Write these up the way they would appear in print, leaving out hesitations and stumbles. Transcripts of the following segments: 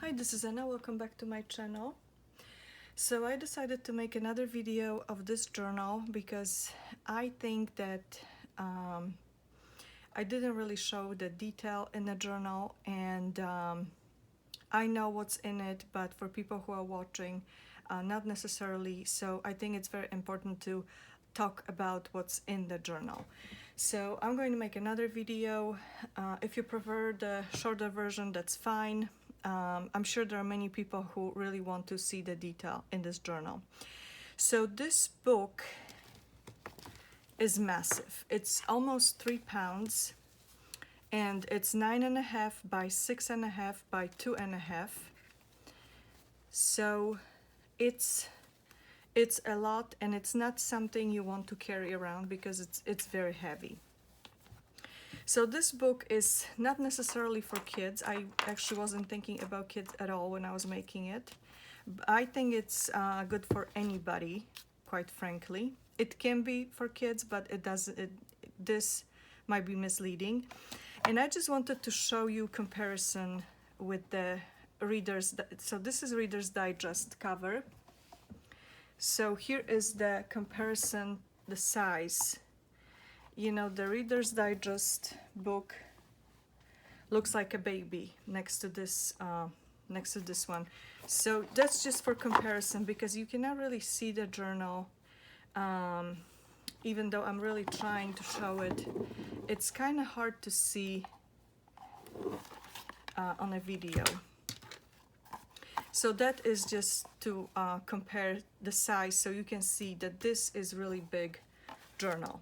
Hi, this is Anna. Welcome back to my channel. So I decided to make another video of this journal because I think that I didn't really show the detail in the journal, and I know what's in it, but for people who are watching, not necessarily. So I think it's very important to talk about what's in the journal. So I'm going to make another video. If you prefer the shorter version, that's fine. I'm sure there are many people who really want to see the detail in this journal. So this book is massive. It's almost 3 pounds, and it's 9.5 by 6.5 by 2.5. So it's a lot, and it's not something you want to carry around because it's very heavy. So this book is not necessarily for kids. I actually wasn't thinking about kids at all when I was making it. I think it's good for anybody, quite frankly. It can be for kids, but this might be misleading. And I just wanted to show you comparison with the Reader's. So this is Reader's Digest cover. So here is the comparison, the size. You know, the Reader's Digest book looks like a baby next to this one. So that's just for comparison, because you cannot really see the journal. Even though I'm really trying to show it, it's kind of hard to see on a video. So that is just to compare the size, so you can see that this is really big journal.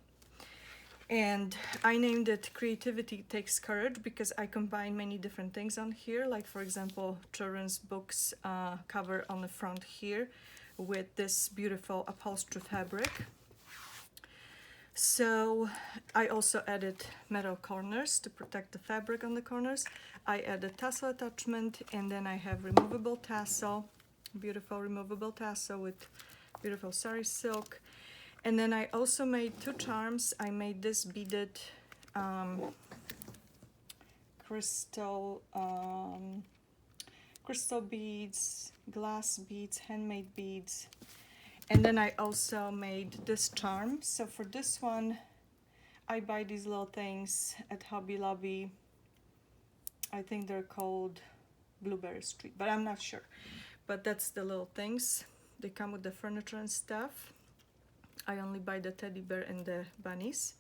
And I named it Creativity Takes Courage because I combine many different things on here, like for example children's books cover on the front here with this beautiful upholstery fabric. So I also added metal corners to protect the fabric on the corners. I added tassel attachment, and then I have removable tassel, beautiful removable tassel with beautiful sari silk. And then I also made 2 charms. I made this beaded crystal beads, glass beads, handmade beads. And then I also made this charm. So for this one, I buy these little things at Hobby Lobby. I think they're called Blueberry Street, but I'm not sure. But that's the little things. They come with the furniture and stuff. I only buy the teddy bear and the bunnies.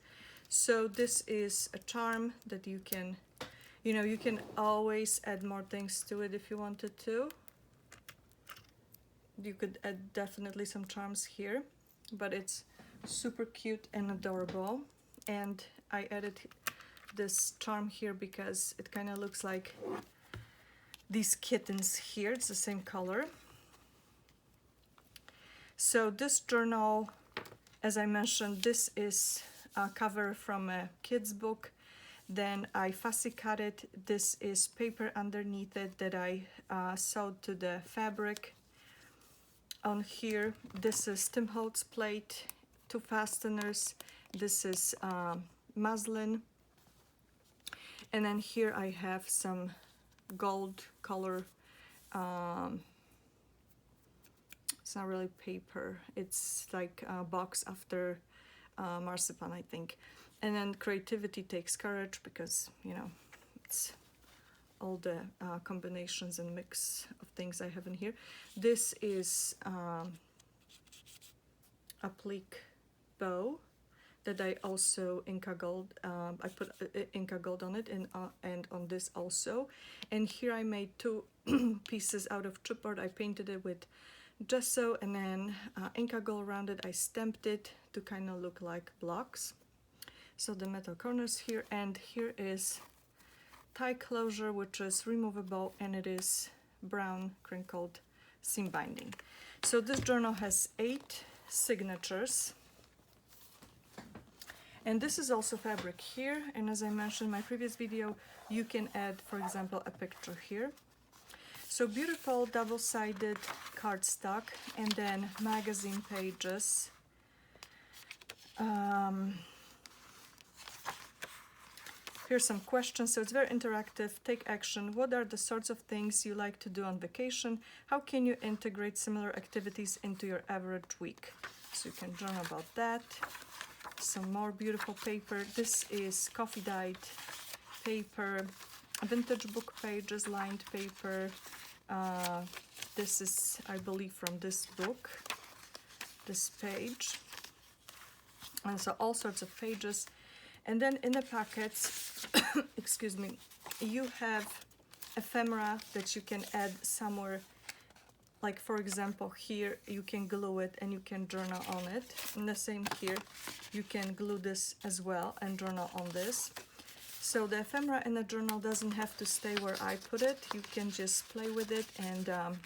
So this is a charm that you can, you can always add more things to it if you wanted to. You could add definitely some charms here, but it's super cute and adorable. And I added this charm here because it kind of looks like these kittens here. It's the same color. So this journal, as I mentioned, this is a cover from a kid's book. Then I fussy cut it. This is paper underneath it that I sewed to the fabric. On here, this is Tim Holtz plate, 2 fasteners. This is muslin. And then here I have some gold color. It's not really paper, it's like a box after marzipan, I think. And then Creativity Takes Courage because, it's all the combinations and mix of things I have in here. This is a plique bow that I also Inca Gold. I put Inca Gold on it, and on this also. And here I made 2 pieces out of chipboard. I painted it with gesso, and then Inca Gold around it. I stamped it to kind of look like blocks. So the metal corners here, and here is tie closure, which is removable, and it is brown crinkled seam binding. So this journal has 8 signatures, and this is also fabric here. And as I mentioned in my previous video, you can add, for example, a picture here. So beautiful double-sided cardstock, and then magazine pages. Here's some questions, so it's very interactive. Take action. What are the sorts of things you like to do on vacation? How can you integrate similar activities into your average week? So you can journal about that. Some more beautiful paper. This is coffee dyed paper, vintage book pages, lined paper. This is, I believe, from this book, this page. And so all sorts of pages. And then in the packets, excuse me, you have ephemera that you can add somewhere. Like, for example, here you can glue it and you can journal on it. And the same here, you can glue this as well and journal on this. So the ephemera in the journal doesn't have to stay where I put it. You can just play with it and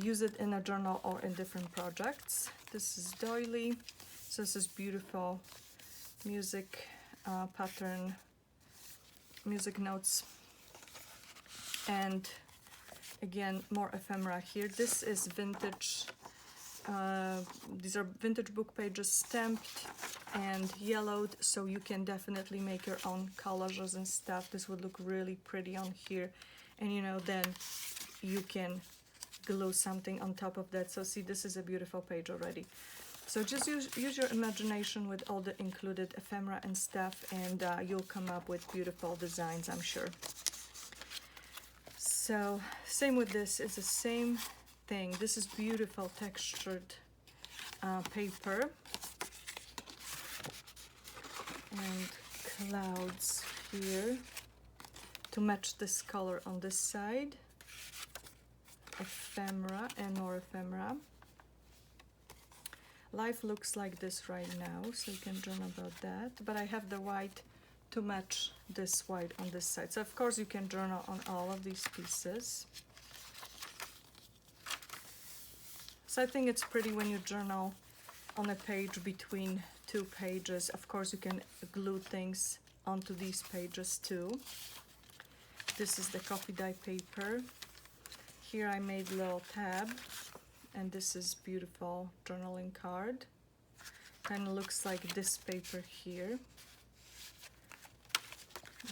use it in a journal or in different projects. This is doily. So this is beautiful music pattern, music notes, and again more ephemera here. This is vintage. These are vintage book pages, stamped and yellowed, so you can definitely make your own collages and stuff. This would look really pretty on here, and you know, then you can glue something on top of that. So see, this is a beautiful page already. So just use your imagination with all the included ephemera and stuff, and you'll come up with beautiful designs, I'm sure. So same with this, it's the same thing. This is beautiful textured paper and clouds here to match this color on this side. Ephemera and more ephemera. Life looks like this right now, so you can journal about that. But I have the white to match this white on this side. So of course you can journal on all of these pieces. So I think it's pretty when you journal on a page between two pages. Of course you can glue things onto these pages too. This is the coffee dye paper. Here I made a little tab. And this is beautiful journaling card. Kind of looks like this paper here,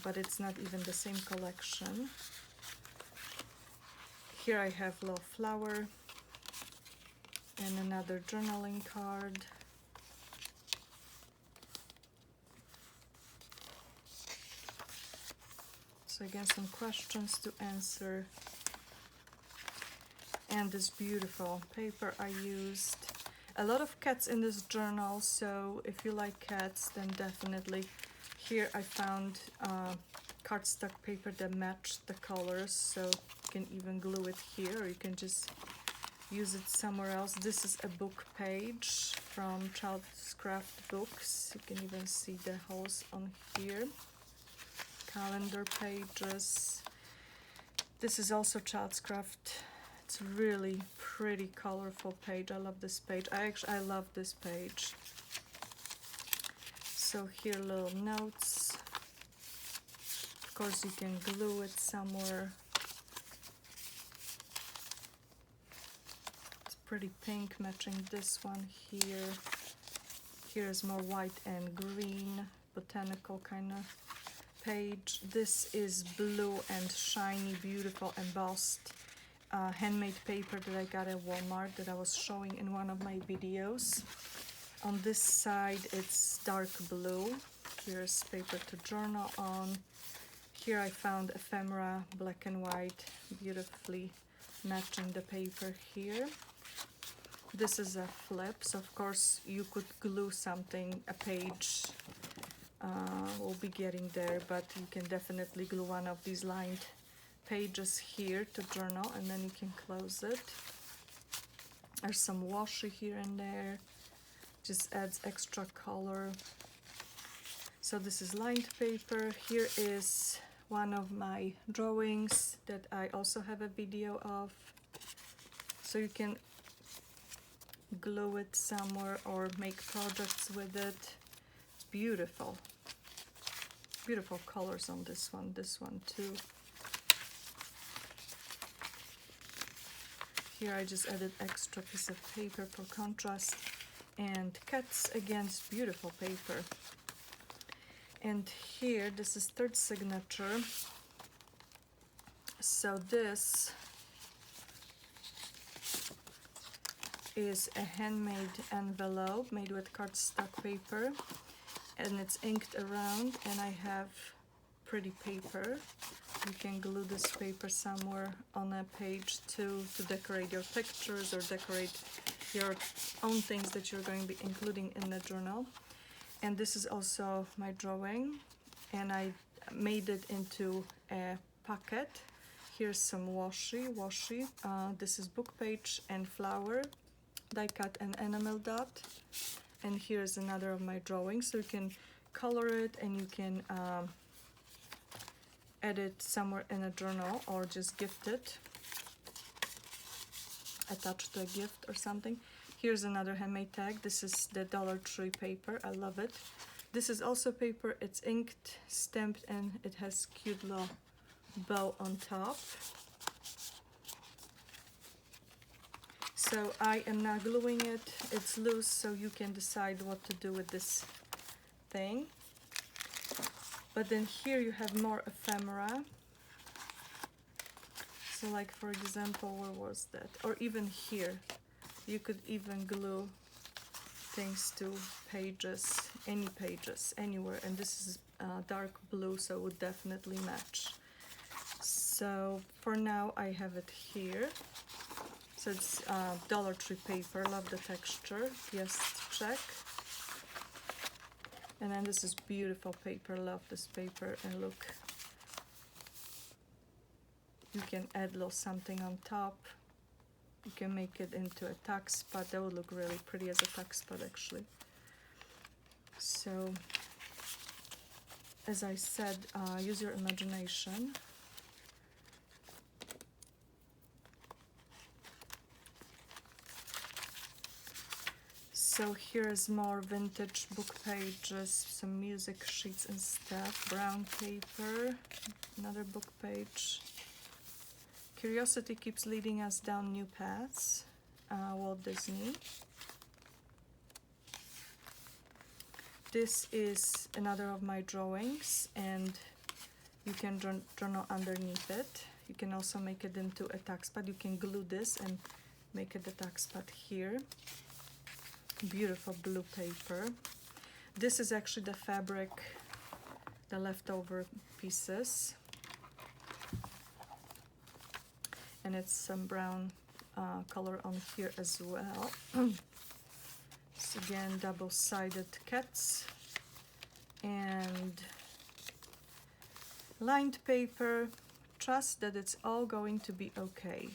but it's not even the same collection. Here I have a little flower and another journaling card. So again, some questions to answer. And this beautiful paper I used. A lot of cats in this journal, so if you like cats, then definitely. Here I found cardstock paper that matched the colors, so you can even glue it here, or you can just use it somewhere else. This is a book page from Child's Craft Books. You can even see the holes on here. Calendar pages. This is also Child's Craft. It's really pretty, colorful page. I love this page. I love this page. So here, little notes. Of course, you can glue it somewhere. It's pretty pink, matching this one here. Here is more white and green, botanical kind of page. This is blue and shiny, beautiful, embossed. Handmade paper that I got at Walmart that I was showing in one of my videos. On this side it's dark blue. Here's paper to journal on. Here I found ephemera, black and white, beautifully matching the paper here. This is a flip, so of course you could glue something, a page will be getting there, but you can definitely glue one of these lined pages here to journal, and then you can close it. There's some washi here and there, just adds extra color. So this is lined paper. Here is one of my drawings that I also have a video of, so you can glue it somewhere or make projects with it. It's beautiful, beautiful colors on this one too. Here I just added extra piece of paper for contrast, and cats against beautiful paper. And here, this is third signature. So this is a handmade envelope made with cardstock paper, and it's inked around, and I have pretty paper. You can glue this paper somewhere on a page to decorate your pictures or decorate your own things that you're going to be including in the journal. And this is also my drawing, and I made it into a pocket. Here's some washi. This is book page and flower, die cut and enamel dot. And here's another of my drawings, so you can color it and you can add it somewhere in a journal or just gift it, attached to a gift or something. Here's another handmade tag. This is the Dollar Tree paper. I love it. This is also paper. It's inked, stamped, and it has cute little bow on top. So I am now gluing it. It's loose, so you can decide what to do with this thing. But then here you have more ephemera. So like, for example, where was that? Or even here, you could even glue things to pages, any pages, anywhere. And this is dark blue, so it would definitely match. So for now, I have it here. So it's Dollar Tree paper. Love the texture. Yes, check. And then this is beautiful paper. Love this paper. And look, you can add a little something on top. You can make it into a tuck spot. That would look really pretty as a tuck spot, actually. So, as I said, use your imagination. So here's more vintage book pages, some music sheets and stuff, brown paper, another book page. Curiosity keeps leading us down new paths, Walt Disney. This is another of my drawings, and you can journal underneath it. You can also make it into a tuck spot. You can glue this and make it a tuck spot here. Beautiful blue paper. This is actually the fabric, the leftover pieces, and it's some brown color on here as well. It's again double-sided cats and lined paper. Trust that it's all going to be okay.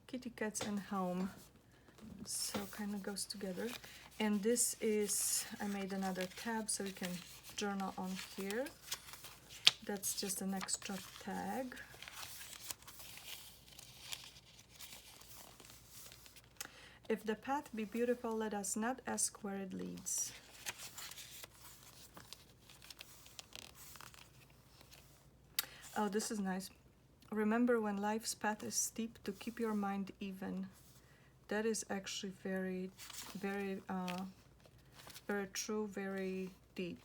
Kitty cats and home, so kind of goes together. And this is, I made another tab so you can journal on here. That's just an extra tag. If the path be beautiful, let us not ask where it leads. Oh, this is nice. Remember, when life's path is steep, to keep your mind even. That is actually very, very, very true, very deep,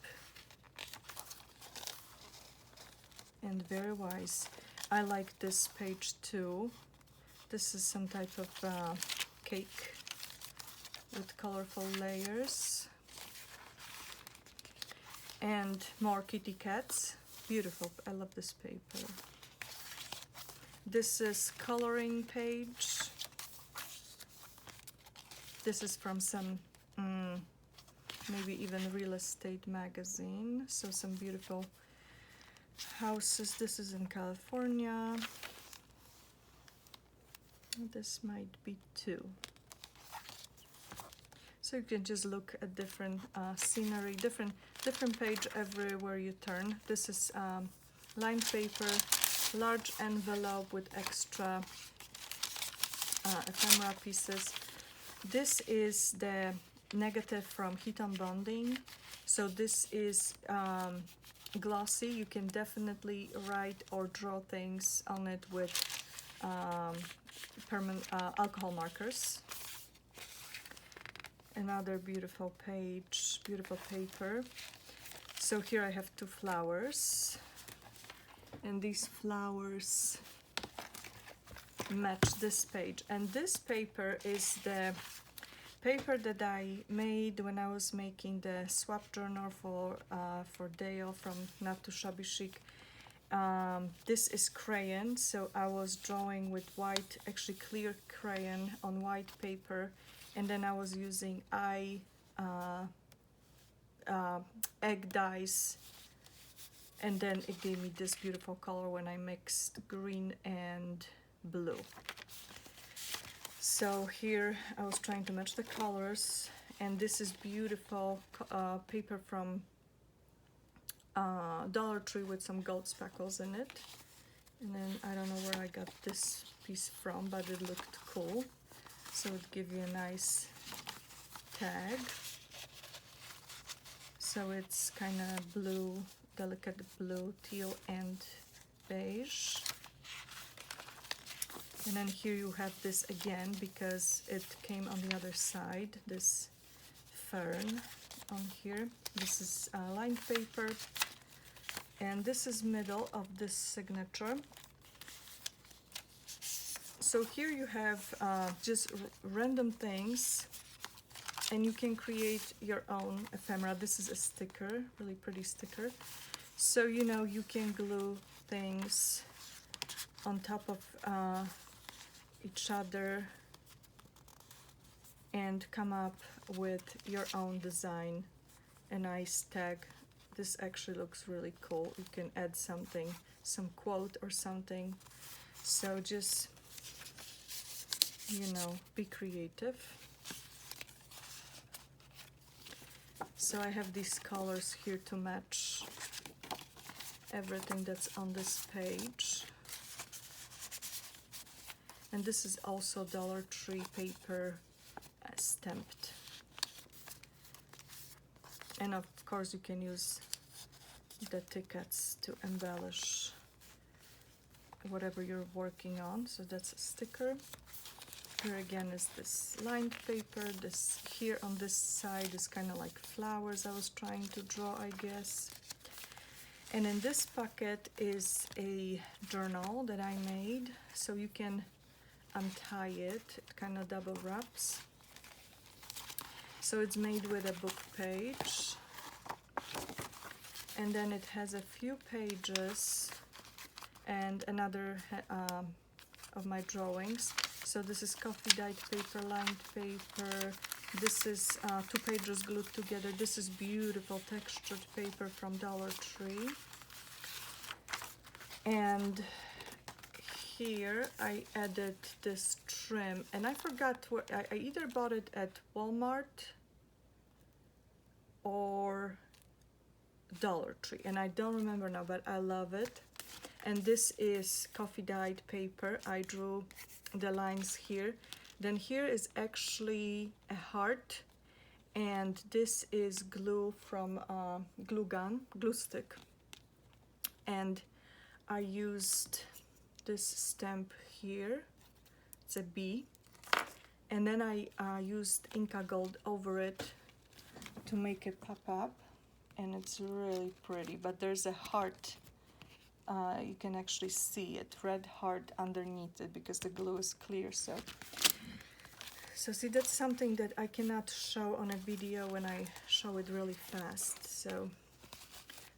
and very wise. I like this page too. This is some type of cake with colorful layers and more kitty cats. Beautiful. I love this paper. This is coloring page. This is from some maybe even real estate magazine. So some beautiful houses. This is in California. This might be too. So you can just look at different scenery, different page everywhere you turn. This is lined paper, large envelope with extra ephemera pieces. This is the negative from Heat on Bonding. So this is glossy. You can definitely write or draw things on it with alcohol markers. Another beautiful page, beautiful paper. So here I have 2 flowers, and these flowers match this page. And this paper is the paper that I made when I was making the swap journal for Dale from Not Too Shabby Chic. This is crayon, so I was drawing with white, actually clear crayon on white paper, and then I was using egg dyes, and then it gave me this beautiful color when I mixed green and blue. So here I was trying to match the colors, and this is beautiful paper from Dollar Tree with some gold speckles in it. And then I don't know where I got this piece from, but it looked cool. So it gives you a nice tag. So it's kind of blue, delicate blue, teal, and beige. And then here you have this again, because it came on the other side, this fern on here. This is lined paper, and this is middle of this signature. So here you have just random things, and you can create your own ephemera. This is a sticker, really pretty sticker. So you know, you can glue things on top of each other and come up with your own design, a nice tag. This actually looks really cool. You can add something, some quote or something. So just, you know, be creative. So I have these colors here to match everything that's on this page. And this is also Dollar Tree paper stamped. And of course you can use the tickets to embellish whatever you're working on. So that's a sticker. Here again is this lined paper. This here on this side is kind of like flowers I was trying to draw, I guess. And in this pocket is a journal that I made. So you can untie it. It kind of double wraps. So it's made with a book page, and then it has a few pages and another of my drawings. So this is coffee dyed paper, lined paper. This is 2 pages glued together. This is beautiful textured paper from Dollar Tree. And here I added this trim, and I forgot where I either bought it at Walmart or Dollar Tree, and I don't remember now, but I love it. And this is coffee dyed paper. I drew the lines here. Then here is actually a heart, and this is glue from glue stick. And I used this stamp here. It's a bee, and then I used Inca Gold over it to make it pop up, and it's really pretty. But there's a heart, you can actually see it, red heart underneath it, because the glue is clear. So see, that's something that I cannot show on a video when I show it really fast. So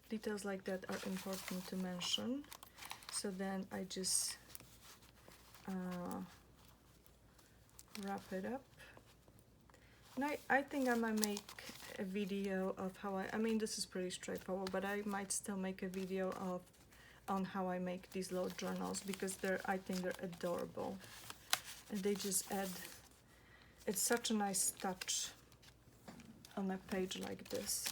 details like that are important to mention. So then I just wrap it up. And I think I might make a video of how I mean, this is pretty straightforward, but I might still make a video on how I make these little journals, because I think they're adorable. And they just add, it's such a nice touch on a page like this.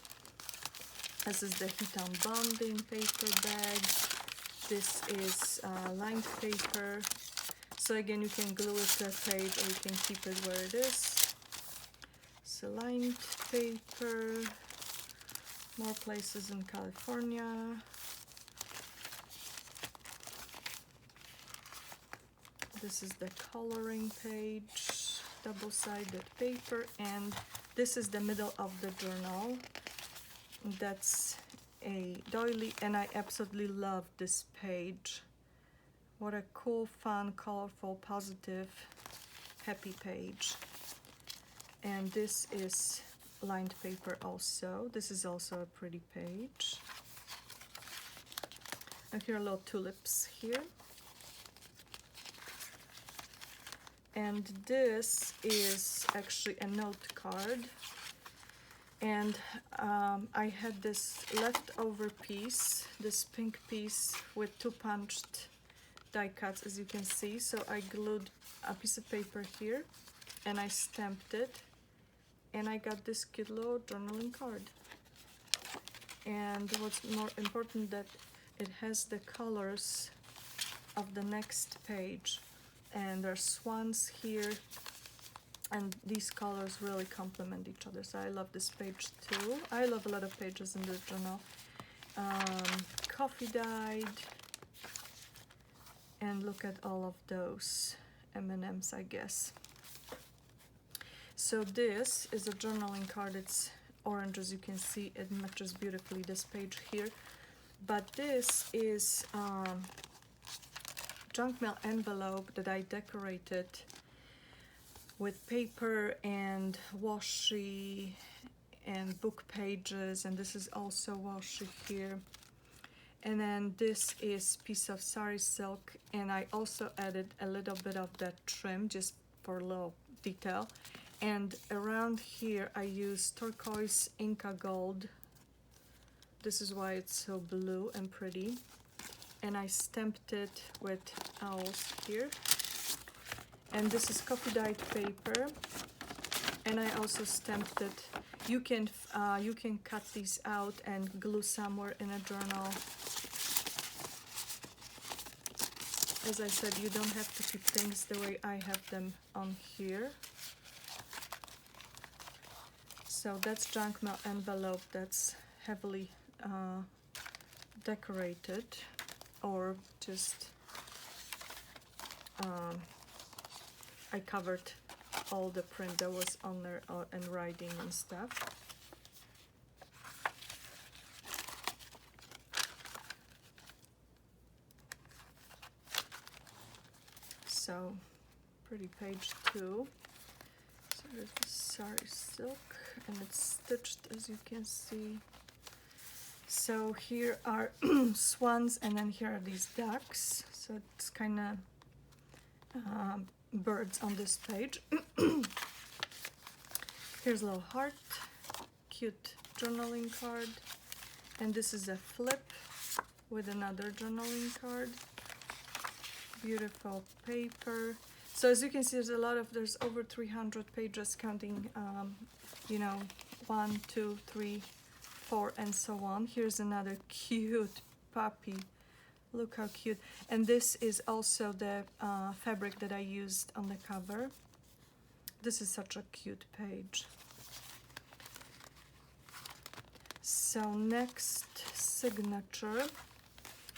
This is the Heat-On Bonding paper bag. This is lined paper. So again, you can glue it to a page, or you can keep it where it is. So lined paper, more places in California. This is the coloring page, double-sided paper, and this is the middle of the journal. That's a doily, and I absolutely love this page. What a cool, fun, colorful, positive, happy page. And this is lined paper also. This is also a pretty page. And here are little tulips here. And this is actually a note card. And I had this leftover piece, this pink piece with 2 punched die cuts, as you can see. So I glued a piece of paper here and I stamped it, and I got this cute little journaling card. And what's more important, that it has the colors of the next page, and there's swans here, and these colors really complement each other. So I love this page too. I love a lot of pages in this journal. Coffee dyed, and look at all of those M&Ms, I guess. So this is a journaling card. It's orange, as you can see. It matches beautifully this page here. But this is junk mail envelope that I decorated with paper and washi and book pages, and this is also washi here. And then this is piece of sari silk, and I also added a little bit of that trim just for a little detail. And around here I use turquoise Inca gold. This is why it's so blue and pretty. And I stamped it with owls here. And this is coffee dyed paper, and I also stamped it. You can cut these out and glue somewhere in a journal. As I said, you don't have to keep things the way I have them on here. So that's junk mail envelope that's heavily decorated, or just I covered all the print that was on there and writing and stuff. So pretty page 2. So there's the sari silk, and it's stitched, as you can see. So here are swans, and then here are these ducks. So it's kind of birds on this page. Here's a little heart, cute journaling card, and this is a flip with another journaling card. Beautiful paper. So as you can see, there's over 300 pages, counting you know, 1, 2, 3, 4, and so on. Here's another cute puppy. Look how cute. And this is also the fabric that I used on the cover. This is such a cute page. So next, signature.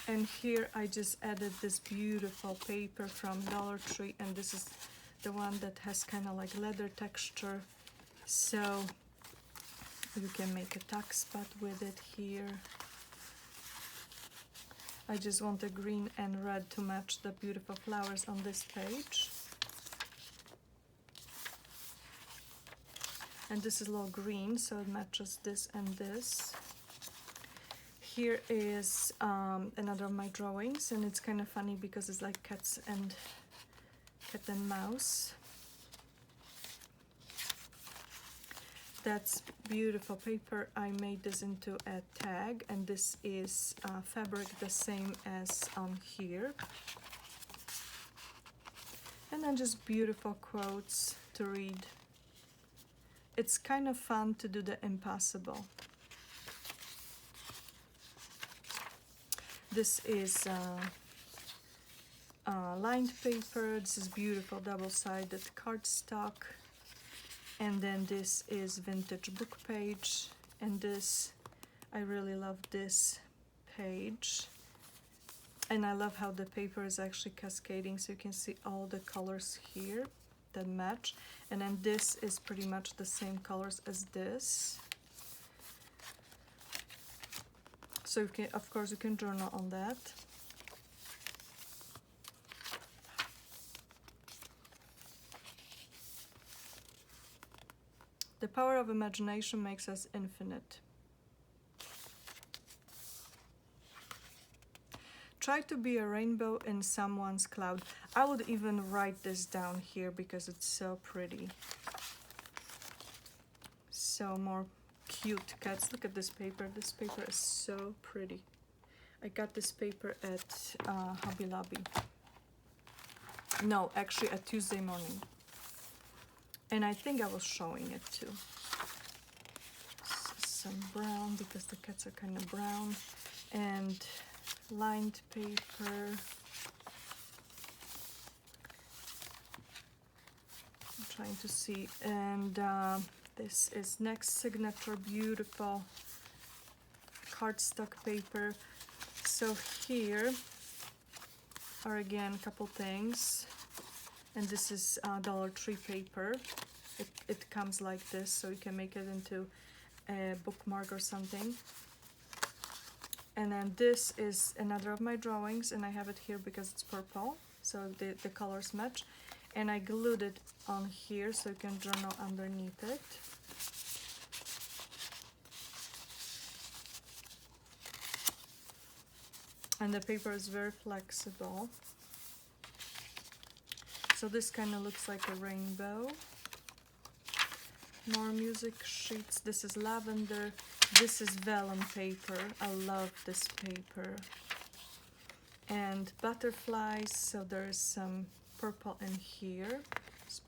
And here I just added this beautiful paper from Dollar Tree, and this is the one that has kind of like leather texture. So you can make a tuck spot with it here. I just want the green and red to match the beautiful flowers on this page. And this is a little green, so it matches this and this. Here is another of my drawings, and it's kind of funny because it's like cat and mouse. That's beautiful paper. I made this into a tag, and this is fabric the same as on here. And then just beautiful quotes to read. It's kind of fun to do the impossible. This is lined paper. This is beautiful double-sided cardstock. And then this is vintage book page, and this, I really love this page. And I love how the paper is actually cascading, so you can see all the colors here that match. And then this is pretty much the same colors as this. So you can, of course, you can journal on that. The power of imagination makes us infinite. Try to be a rainbow in someone's cloud. I would even write this down here because it's so pretty. So more cute cats. Look at this paper. This paper is so pretty. I got this paper at Hobby Lobby. No, actually at Tuesday morning. And I think I was showing it too. Some brown because the cats are kind of brown. And lined paper. I'm trying to see. And this is next signature, beautiful cardstock paper. So here are again a couple things. And this is Dollar Tree paper. It comes like this, so you can make it into a bookmark or something. And then this is another of my drawings, and I have it here because it's purple, so the colors match. And I glued it on here so you can journal underneath it. And the paper is very flexible. So this kind of looks like a rainbow. More music sheets. This is lavender. This is vellum paper. I love this paper. And butterflies. So there is some purple in here. It's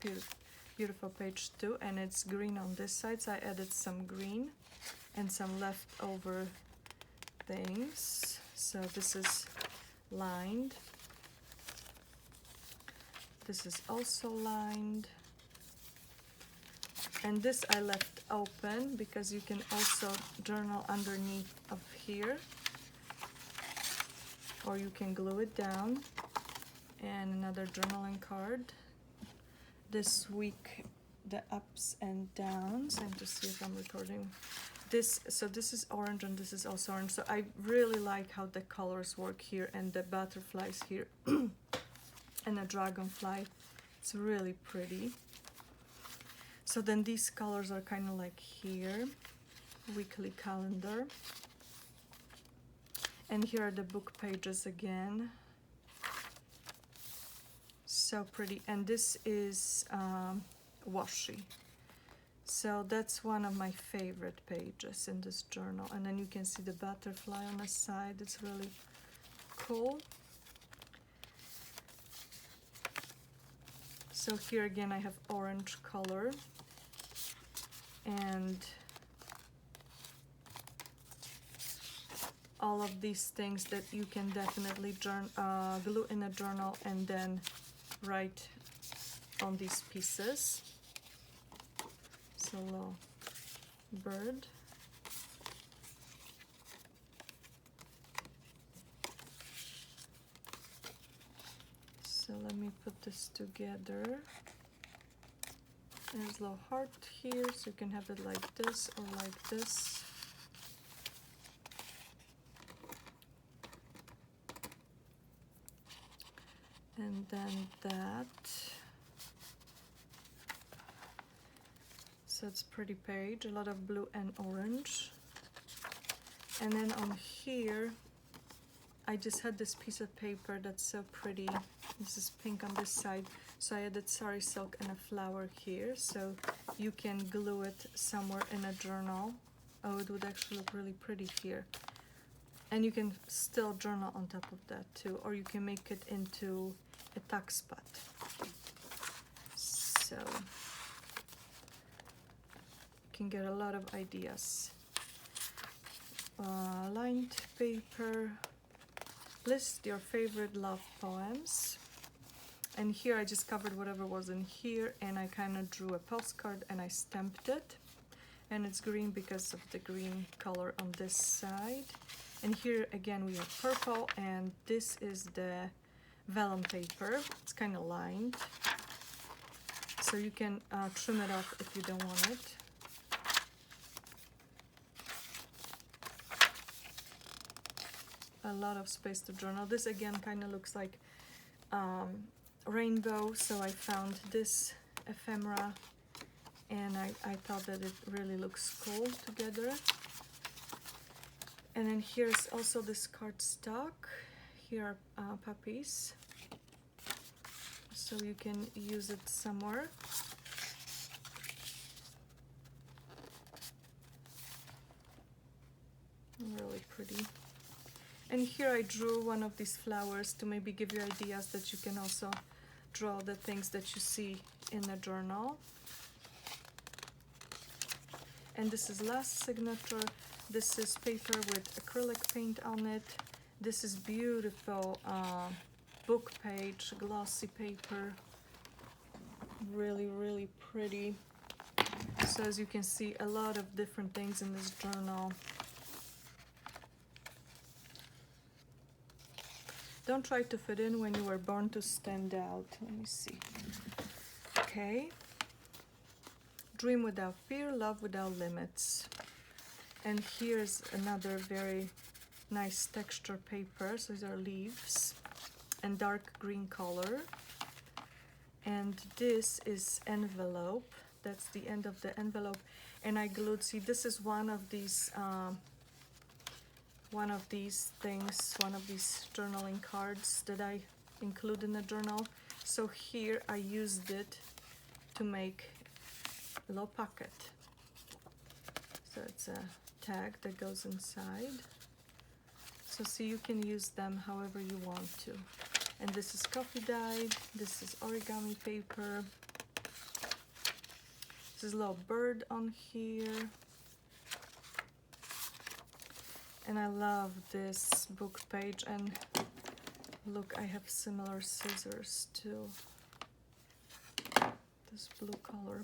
beautiful page too. And it's green on this side. So I added some green and some leftover things. So this is lined. This is also lined. And this I left open because you can also journal underneath of here. Or you can glue it down. And another journaling card. This week, the ups and downs. And to see if I'm recording. So this is orange and this is also orange. So I really like how the colors work here and the butterflies here. And a dragonfly. It's really pretty. So then these colors are kind of like here. Weekly calendar. And here are the book pages again. So pretty. And this is washi. So that's one of my favorite pages in this journal. And then you can see the butterfly on the side. It's really cool. So here again I have orange color, and all of these things that you can definitely glue in a journal and then write on these pieces. So little bird. So let me put this together. There's a little heart here, so you can have it like this or like this. And then that. So it's a pretty page, a lot of blue and orange. And then on here, I just had this piece of paper that's so pretty. This is pink on this side. So I added sari silk and a flower here. So you can glue it somewhere in a journal. Oh, it would actually look really pretty here. And you can still journal on top of that too. Or you can make it into a tuck spot. So you can get a lot of ideas. Lined paper. List your favorite love poems. And here I just covered whatever was in here, and I kind of drew a postcard and I stamped it. And it's green because of the green color on this side. And here again we have purple, and this is the vellum paper. It's kind of lined, so you can trim it off if you don't want it. A lot of space to journal. This again kind of looks like rainbow, so I found this ephemera, and I thought that it really looks cool together. And then here's also this cardstock. Here are puppies, so you can use it somewhere. Really pretty. And here I drew one of these flowers to maybe give you ideas that you can also draw the things that you see in the journal. And this is last signature. This is paper with acrylic paint on it. This is beautiful book page, glossy paper. Really, really pretty. So as you can see, a lot of different things in this journal. Don't try to fit in when you were born to stand out. Let me see. Okay. Dream without fear, love without limits. And here's another very nice texture paper. So these are leaves and dark green color. And this is envelope. That's the end of the envelope. And I glued, see, this is one of these things, one of these journaling cards that I include in the journal. So here I used it to make a little pocket. So it's a tag that goes inside. So see, you can use them however you want to. And this is coffee dyed. This is origami paper. This is a little bird on here. And I love this book page, and look, I have similar scissors too. This blue color.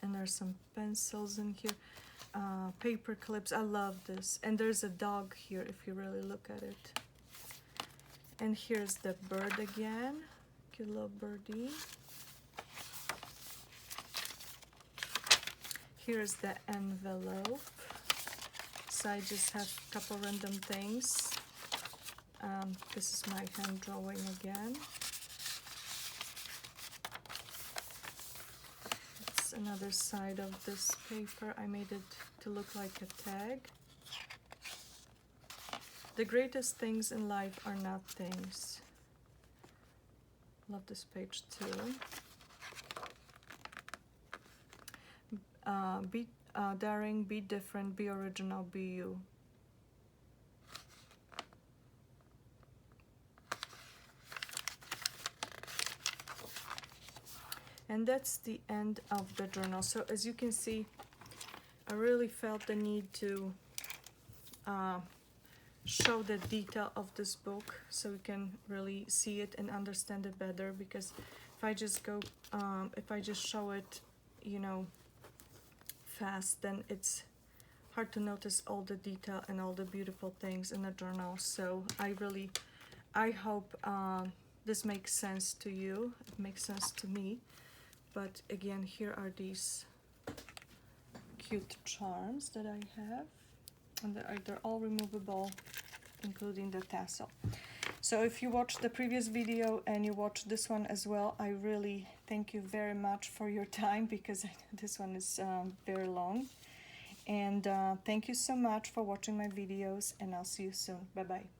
And there's some pencils in here. Paper clips, I love this. And there's a dog here if you really look at it. And here's the bird again. Cute little birdie. Here's the envelope. So I just have a couple random things. This is my hand drawing again. It's another side of this paper. I made it to look like a tag. The greatest things in life are not things. Love this page too. Be daring, be different, be original, be you. And that's the end of the journal. So as you can see, I really felt the need to show the detail of this book so you can really see it and understand it better, because if I just go, if I just show it, you know, fast, then it's hard to notice all the detail and all the beautiful things in the journal. So I hope this makes sense to you. It makes sense to me. But again, here are these cute charms that I have, and they're all removable, including the tassel. So if you watched the previous video and you watched this one as well, I really thank you very much for your time, because this one is very long. And thank you so much for watching my videos, and I'll see you soon. Bye bye.